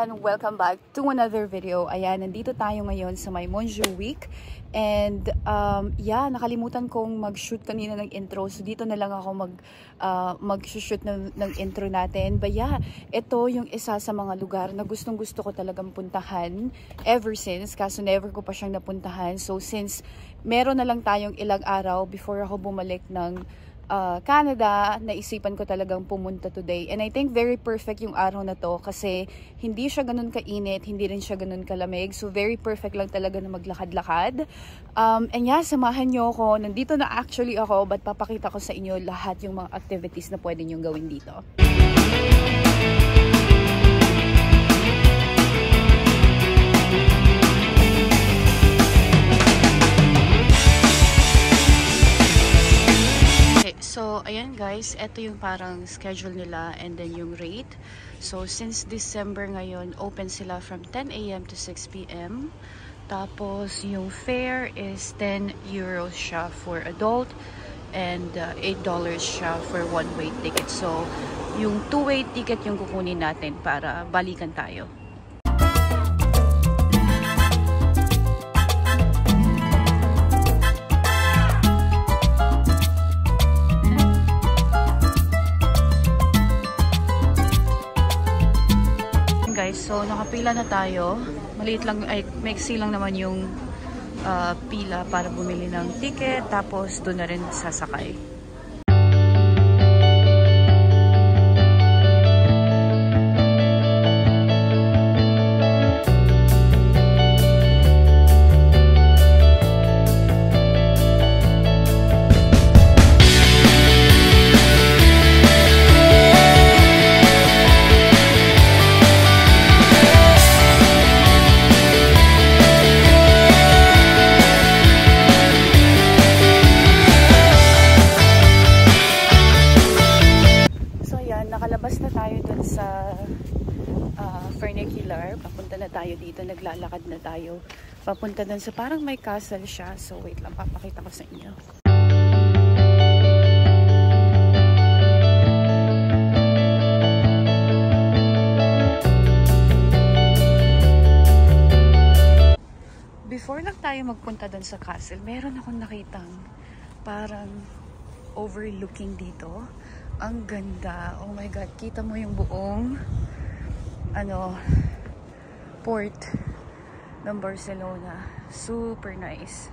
and welcome back to another video. Ayan, nandito tayo ngayon sa may Montjuic. And yeah, nakalimutan kong mag-shoot kanina ng intro. So dito na lang ako mag-shoot ng intro natin. But yeah, ito yung isa sa mga lugar na gustong-gusto ko talagang puntahan ever since. Kaso never ko pa siyang napuntahan. So since meron na lang tayong ilang araw before ako bumalik ng Canada, naisipan ko talagang pumunta today. And I think very perfect yung araw na to kasi hindi siya ganun kainit, hindi rin siya ganun kalamig. So very perfect lang talaga na maglakad-lakad. And yeah, samahan nyo ako. Nandito na actually ako, but papakita ko sa inyo lahat yung mga activities na pwede nyong gawin dito. So, ayan guys, ito yung parang schedule nila and then yung rate. So, since December ngayon, open sila from 10 AM to 6 PM. Tapos, yung fare is 10 euros siya for adult and $8 siya for one-way ticket. So, yung two-way ticket yung kukunin natin para balikan tayo. So, nakapila na tayo. Maliit lang, ay, maiksi lang naman yung pila para bumili ng ticket. Tapos, doon na rin sasakay. Nakalabas na tayo dun sa funicular. Papunta na tayo dito. Naglalakad na tayo. Papunta dun sa parang may castle siya. So wait lang, papakita ko sa inyo. Before lang tayo magpunta dun sa castle, meron akong nakitang parang overlooking dito. Ang ganda. Oh my God. Kita mo yung buong port ng Barcelona. Super nice.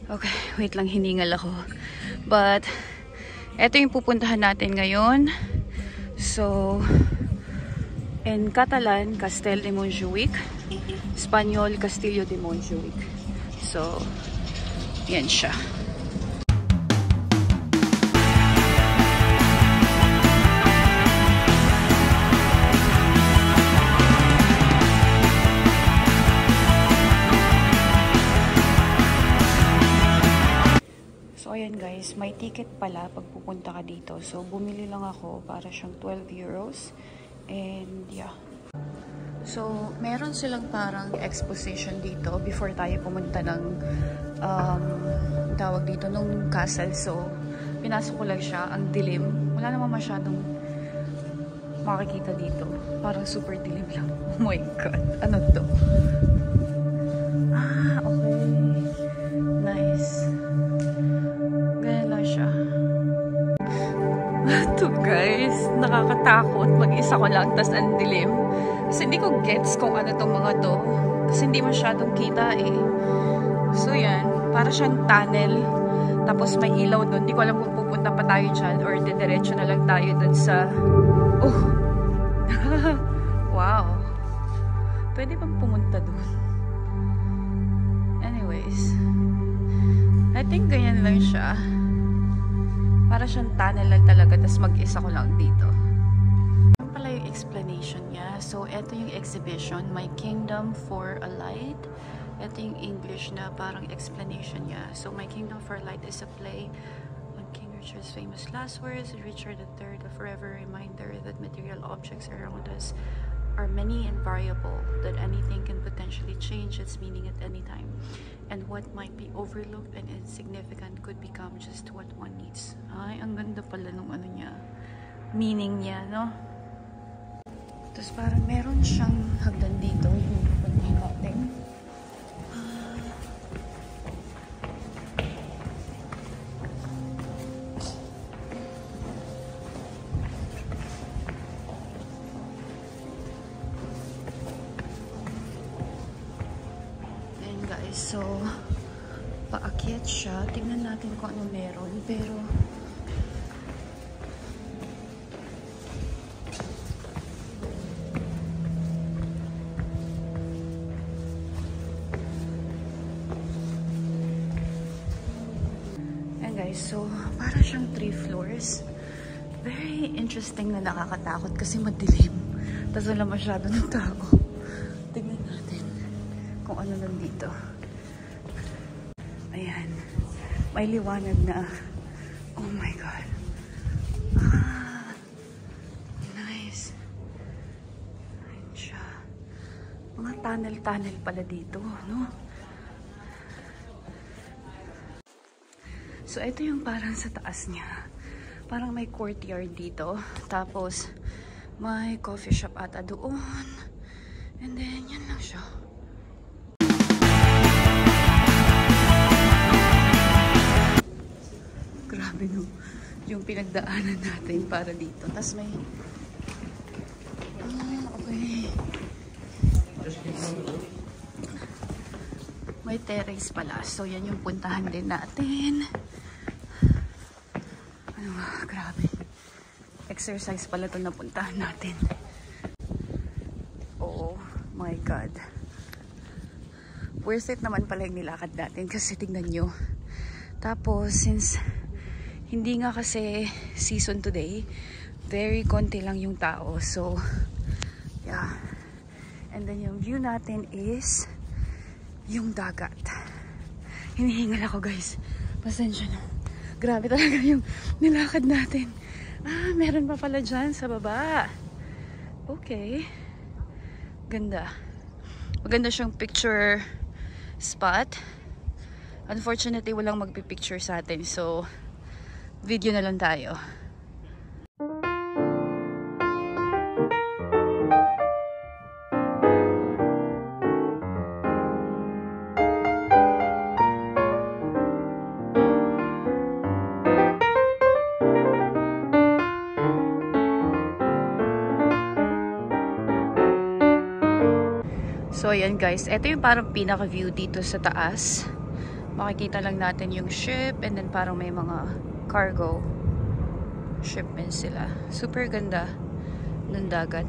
Okay. Wait lang. Hiningal ako. But, eto yung pupuntahan natin ngayon. So, in Catalan, Castel de Montjuic. Espanyol, Castillo de Montjuic. So, yan siya. So, ayan guys, may ticket pala pag pupunta ka dito. So, bumili lang ako para siyang 12 euros. And yeah. So, meron silang parang exposition dito before tayo pumunta ng tawag dito, nung castle. So, pinasok ko lang siya. Ang dilim. Wala naman masyadong makikita dito. Parang super dilim lang. Oh my God. Ano to? Ah, okay. Nice. Ganyan lang siya. Ito guys, nakakatakot. Mag-isa ko lang, tas ang dilim. Kasi hindi ko gets kung ano tong mga to. Kasi hindi masyadong kita eh. So yan, para siyang tunnel. Tapos may ilaw doon. Hindi ko alam kung pupunta pa tayo dyan or didiretso na lang tayo doon sa... Oh! Wow! Pwede bang pumunta doon? Anyways. I think ganyan lang siya. Para siyang tunnel lang talaga, tas mag-isa ko lang dito. Ano pala yung explanation niya? So, eto yung exhibition, My Kingdom for a Light. Eto yung English na parang explanation niya. So, My Kingdom for a Light is a play on King Richard's famous last words. Richard III, a forever reminder that material objects around us are many and variable, that anything can potentially change its meaning at any time, and what might be overlooked and insignificant could become just what one needs. Ay, ang ganda pala nung ano niya, meaning niya, no? Tapos parang meron siyang hagdan dito, yung pag-hingoting. Guys, so paakyat siya. Tingnan natin kung ano meron, pero ayan guys, so para siyang 3 floors. Very interesting na nakakatakot kasi madilim, tapos wala masyado ng tao. Tingnan natin kung ano nandito. Ayan. May liwanag na. Oh my God. Ah, nice. Ayan siya. Mga tunnel-tunnel pala dito, no? So, ito yung parang sa taas niya. Parang may courtyard dito. Tapos, may coffee shop ata doon. And then, yan lang siya. Grabe no, yung pinagdaanan natin para dito. Tapos may okay, may terrace pala, so yan yung puntahan din natin. Ano, grabe, exercise pala ito na puntahan natin. Oh my God, worth it naman pala yung nilakad natin kasi tignan nyo. Tapos since hindi nga kasi season today, very konti lang yung tao. So, yeah. And then yung view natin is yung dagat. Hinihingal ako guys. Pasensya na. Grabe talaga yung nilakad natin. Ah, meron pa pala dyan sa baba. Okay. Ganda. Maganda siyang picture spot. Unfortunately, walang magpipicture sa atin. So, video na lang tayo. So, ayan guys. Ito yung parang pinaka-view dito sa taas. Makikita lang natin yung ship and then parang may mga cargo shipments sila. Super ganda ng dagat.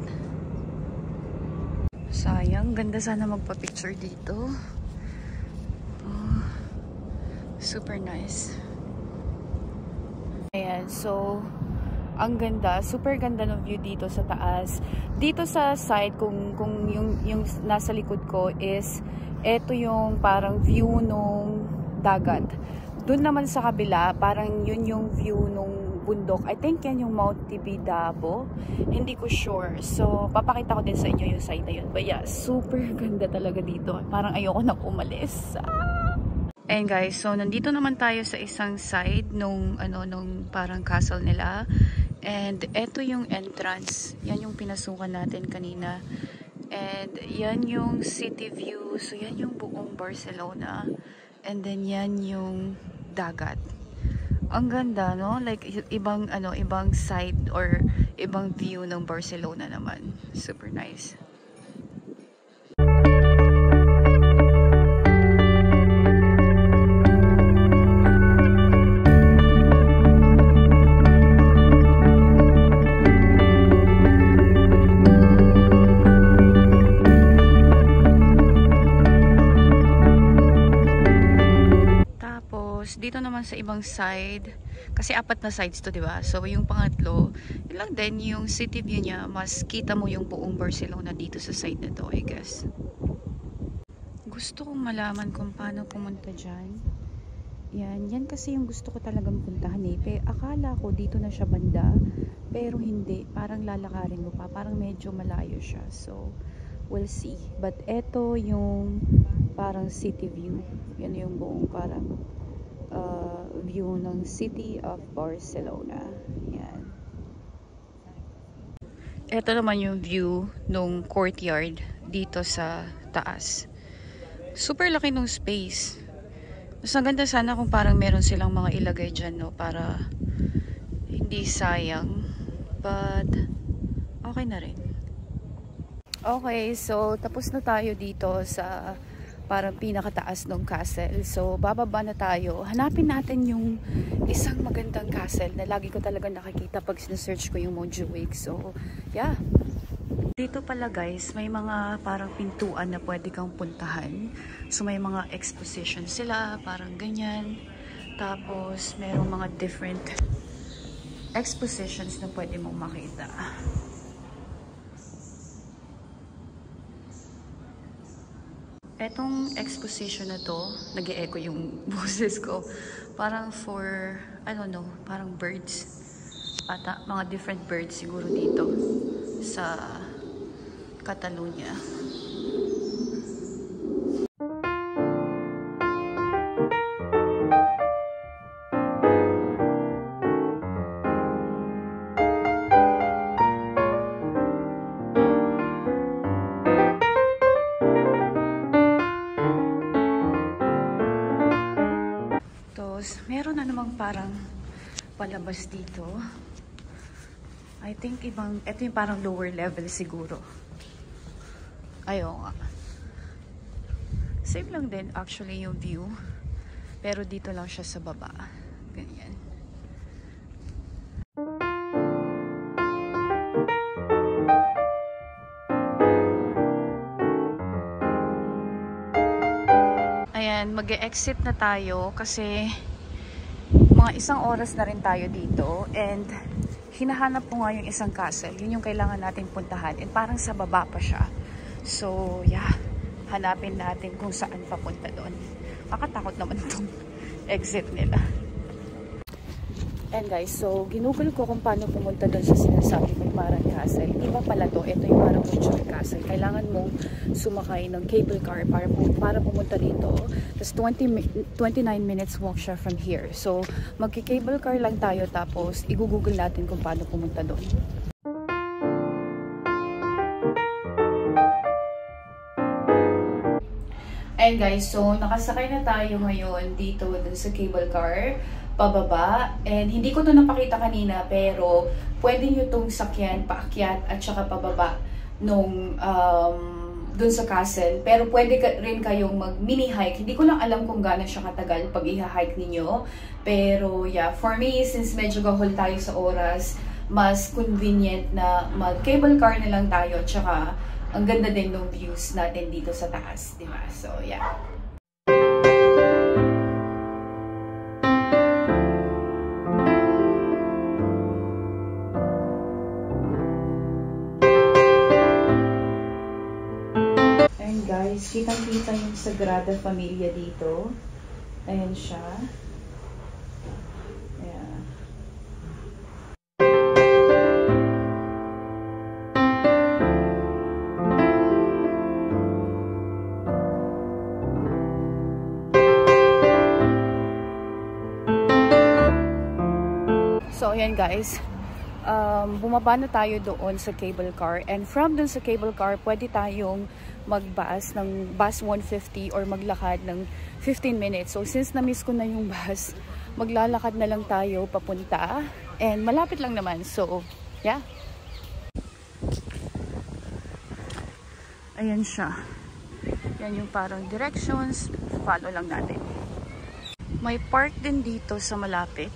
Sayang, ganda sana magpa-picture dito. Oh, super nice. Ayan, so ang ganda, super ganda ng view dito sa taas. Dito sa side, kung yung nasa likod ko is eto yung parang view nung dagat. Doon naman sa kabila, parang yun yung view nung bundok. I think yan yung Mount Tibidabo. Hindi ko sure. So, papakita ko din sa inyo yung side na yun. But yeah, super ganda talaga dito. Parang ayoko nang umalis. And guys, so nandito naman tayo sa isang side nung parang castle nila. And eto yung entrance. Yan yung pinasukan natin kanina. And yan yung city view. So yan yung buong Barcelona. And then yan yung dagat. Ang ganda, no? Like ibang side or ibang view ng Barcelona naman. Super nice. Dito naman sa ibang side, kasi 4 na sides to, diba? So yung pangatlo, yun lang din yung city view niya, mas kita mo yung buong Barcelona dito sa side na to, I guess. Gusto kong malaman kung paano pumunta dyan. Yan kasi yung gusto ko talagang puntahan eh. Akala ko dito na siya banda, pero hindi. Parang lalakarin mo pa. Parang medyo malayo siya. So, we'll see. But eto yung parang city view. Yan yung buong parang view ng city of Barcelona. Yan. Eto naman yung view nung courtyard dito sa taas. Super laki ng space. Mas maganda sana kung parang meron silang mga ilagay dyan, no? Para hindi sayang. But, okay na rin. Okay, so tapos na tayo dito sa parang pinakataas ng castle. So, bababa na tayo. Hanapin natin yung isang magandang castle na lagi ko talaga nakikita pag sinesearch ko yung Montjuic. So, yeah. Dito pala guys, may mga parang pintuan na pwede kang puntahan. So may mga exposition sila, parang ganyan. Tapos merong mga different expositions na pwede mong makita. Etong exposition na to, nag-e-echo yung boses ko. Parang for, I don't know, parang birds. Ata, mga different birds siguro dito sa Catalonia. Tapos, meron na namang parang palabas dito. I think ito yung parang lower level siguro. Ayaw nga. Same lang din actually yung view. Pero dito lang siya sa baba. Ganyan. Ayan, mag-e-exit na tayo kasi mga 1 oras na rin tayo dito. And hinahanap ko nga yung isang castle. Yun yung kailangan natin puntahan. And parang sa baba pa siya. So, yeah. Hanapin natin kung saan papunta doon. Makatakot naman itong exit nila. And guys, so, ginugol ko kung paano pumunta doon sa sinasabi kong parang castle. Iba pala to. Ito yung parang Montjuic Castle. Kailangan mong sumakay ng cable car para pumunta dito. Tapos 29 minutes walk siya from here. So, magki-cable car lang tayo tapos i-google natin kung paano pumunta doon. Ayan guys, so nakasakay na tayo ngayon dito dun sa cable car, pababa. And hindi ko to napakita kanina, pero pwede nyo itong sakyan, paakyat at saka pababa nung dun sa castle. Pero pwede rin kayong mag-mini hike. Hindi ko lang alam kung gaano siya katagal pag i-hike ninyo. Pero yeah, for me, since medyo gahol tayo sa oras, mas convenient na mag-cable car na lang tayo at saka ang ganda din ng views natin dito sa taas, di ba? So, yeah. Ayan guys, kitang-kita yung Sagrada Familia dito. Ayan siya. So, ayan guys, bumaba na tayo doon sa cable car. And from doon sa cable car, pwede tayong mag-bus ng bus 150 or maglakad ng 15 minutes. So, since na-miss ko na yung bus, maglalakad na lang tayo papunta. And malapit lang naman. So, yeah. Ayan siya. Yan yung parang directions. Follow lang natin. May park din dito sa malapit.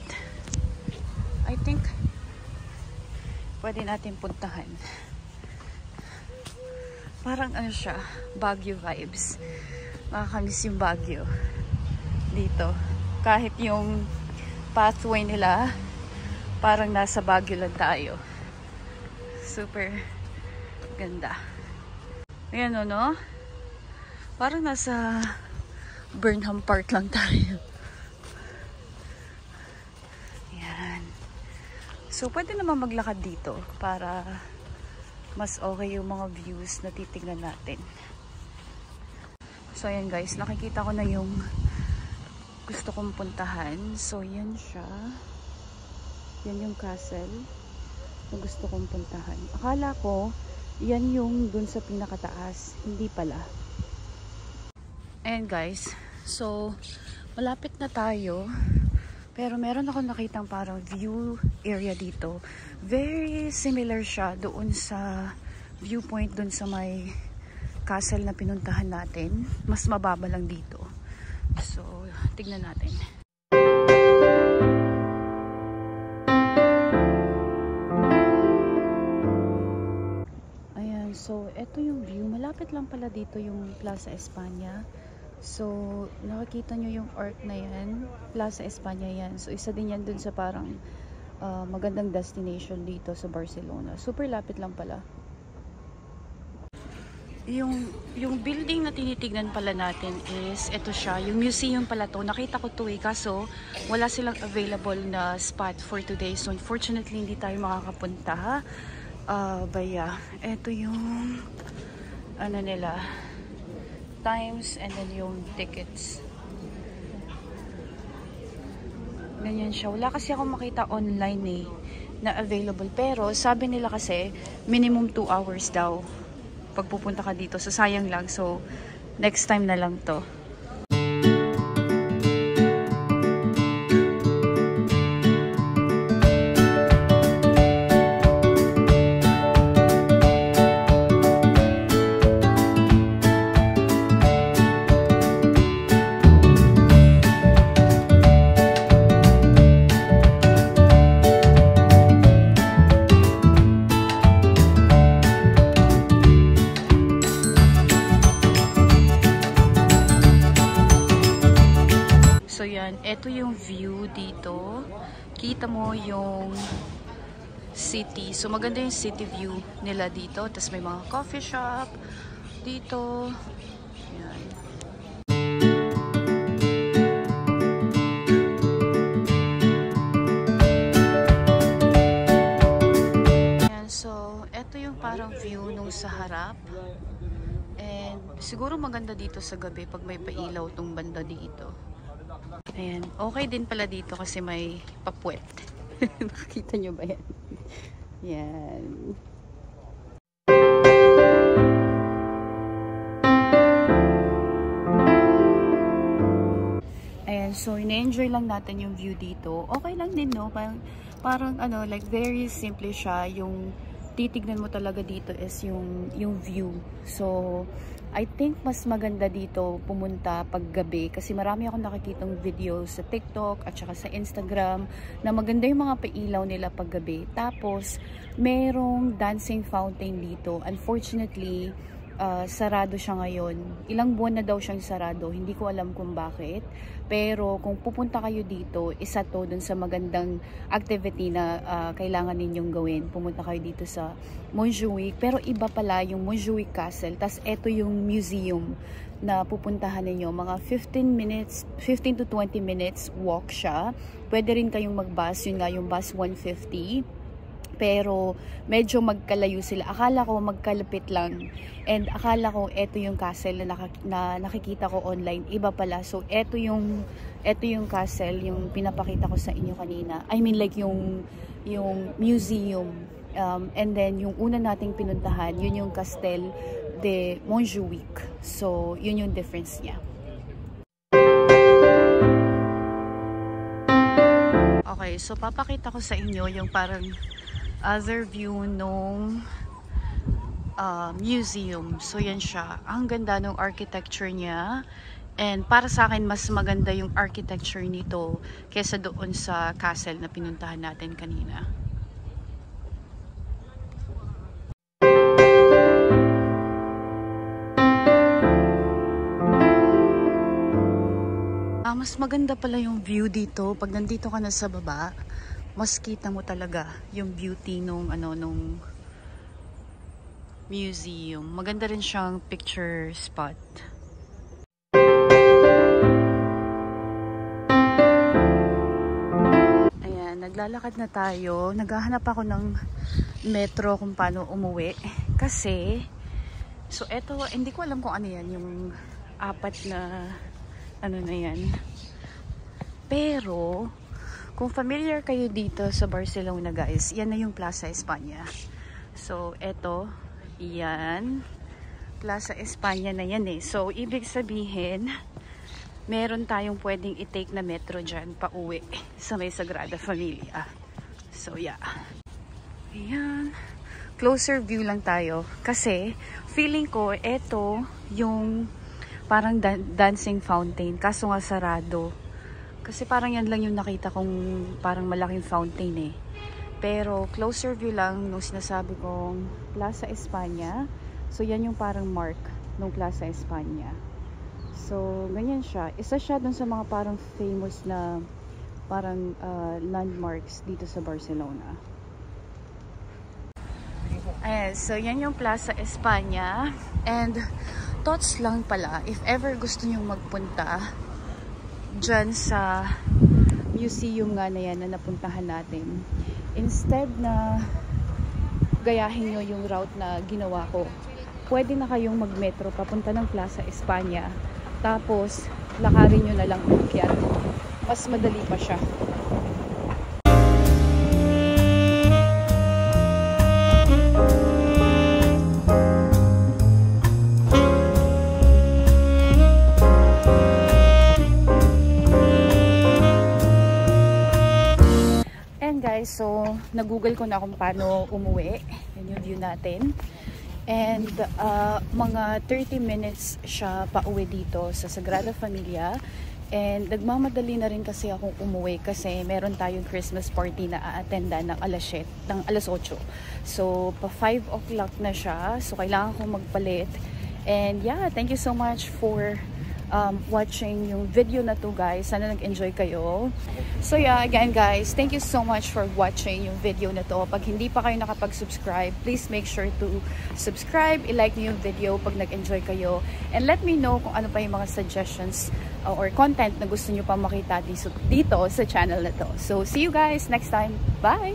I think pwede natin puntahan. Parang ano siya, Baguio vibes. Makakamiss yung Baguio dito. Kahit yung pathway nila, parang nasa Baguio lang tayo. Super ganda. Ayan o, no? Parang nasa Burnham Park lang tayo. Ayan. So, pwede naman maglakad dito para mas okay yung mga views na titignan natin. So, ayan guys, nakikita ko na yung gusto kong puntahan. So, yan siya. Yan yung castle na gusto kong puntahan. Akala ko, yan yung dun sa pinakataas. Hindi pala. Ayan guys. So, malapit na tayo. Pero meron ako nakitang parang view area dito. Very similar siya doon sa viewpoint doon sa may castle na pinuntahan natin. Mas mababa lang dito. So, tignan natin. Ayan, so eto yung view. Malapit lang pala dito yung Plaza España. So, nakikita nyo yung arc na yan. Plaza España yan. So, isa din yan dun sa parang magandang destination dito sa Barcelona. Super lapit lang pala. Yung building na tinitignan pala natin is, ito siya. Yung museum pala to. Nakita ko to eh. Kaso, wala silang available na spot for today. So, unfortunately, hindi tayo makakapunta. But yeah, ito yung ano nila, times and then yung tickets. Ganyan siya. Wala kasi ako makita online eh na available. Pero sabi nila kasi minimum 2 hours daw pag pupunta ka dito. So sayang lang. So next time na lang to. So yan, ito yung view dito. Kita mo yung city. So maganda yung city view nila dito. Tapos may mga coffee shop dito. Yan. Yan, so ito yung parang view nung sa harap. And siguro maganda dito sa gabi pag may pailaw tong banda dito. Ayan. Okay din pala dito kasi may papuwet. Nakikita nyo ba yan? Yan. Ayan. So, ina-enjoy lang natin yung view dito. Okay lang din, no? Parang ano, like very simple siya. Yung titignan mo talaga dito is yung view. So, I think mas maganda dito pumunta pag gabi kasi marami akong nakikitang videos sa TikTok at saka sa Instagram na maganda yung mga pailaw nila pag gabi. Tapos, merong dancing fountain dito. Unfortunately, sarado siya ngayon. Ilang buwan na daw siyang sarado. Hindi ko alam kung bakit. Pero kung pupunta kayo dito, isa to dun sa magandang activity na kailangan ninyong gawin. Pumunta kayo dito sa Montjuic. Pero iba pala yung Montjuic Castle. Tas eto yung museum na pupuntahan ninyo. Mga 15 to 20 minutes walk siya. Pwede rin kayong mag-bus. Yun nga yung bus 150. Pero medyo magkalayo sila. Akala ko magkalapit lang. And akala ko eto yung castle na nakikita ko online. Iba pala. So eto yung castle, yung pinapakita ko sa inyo kanina. I mean like yung museum. And then yung una nating pinuntahan, yun yung Castel de Montjuic. So yun yung difference niya. Okay, so papakita ko sa inyo yung parang other view nung museum. So yan siya. Ang ganda ng architecture niya. And para sa akin, mas maganda yung architecture nito kesa doon sa castle na pinuntahan natin kanina. Mas maganda pala yung view dito. Pag nandito ka na sa baba, mas kita mo talaga yung beauty nung museum. Maganda rin siyang picture spot. Ayan, lalakad na tayo. Naghahanap ako ng metro kung paano umuwi. Kasi, so eto, hindi ko alam kung ano yan, yung apat na, ano na yan. Pero, kung familiar kayo dito sa Barcelona guys, yan na yung Plaza España. So, eto, yan. Plaza España na yan eh. So, ibig sabihin, meron tayong pwedeng i-take na metro dyan pa uwi sa may Sagrada Familia. So, yeah. Ayan. Closer view lang tayo. Kasi, feeling ko, eto yung parang dancing fountain. Kaso nga sarado. Kasi parang yan lang yung nakita kong parang malaking fountain eh. Pero, closer view lang nung sinasabi kong Plaza España. So, yan yung parang mark ng Plaza España. So, ganyan siya. Isa siya dun sa mga parang famous na parang landmarks dito sa Barcelona. Ayan, so yan yung Plaza España. And, thoughts lang pala, if ever gusto nyo magpunta dyan sa museum nga na yan na napuntahan natin, instead na gayahin nyo yung route na ginawa ko, pwede na kayong mag-metro papunta ng Plaza España. Tapos, lakarin nyo na lang umakyat. Mas madali pa siya. And guys, so, nag-google ko na kung paano umuwi. Yan yung view natin. And mga 30 minutes siya pauwi dito sa Sagrada Familia. And nagmamadali na rin kasi akong umuwi kasi meron tayong Christmas party na a-attenda ng alas 8. So, pa 5 o'clock na siya. So, kailangan kong magpalit. And yeah, thank you so much for watching yung video na to guys. Sana nag-enjoy kayo. So yeah, again guys, thank you so much for watching yung video na to. Pag hindi pa kayo nakapag-subscribe, please make sure to subscribe, i-like niyo yung video pag nag-enjoy kayo. And let me know kung ano pa yung mga suggestions or content na gusto niyo pa makita dito sa channel na to. So see you guys next time. Bye!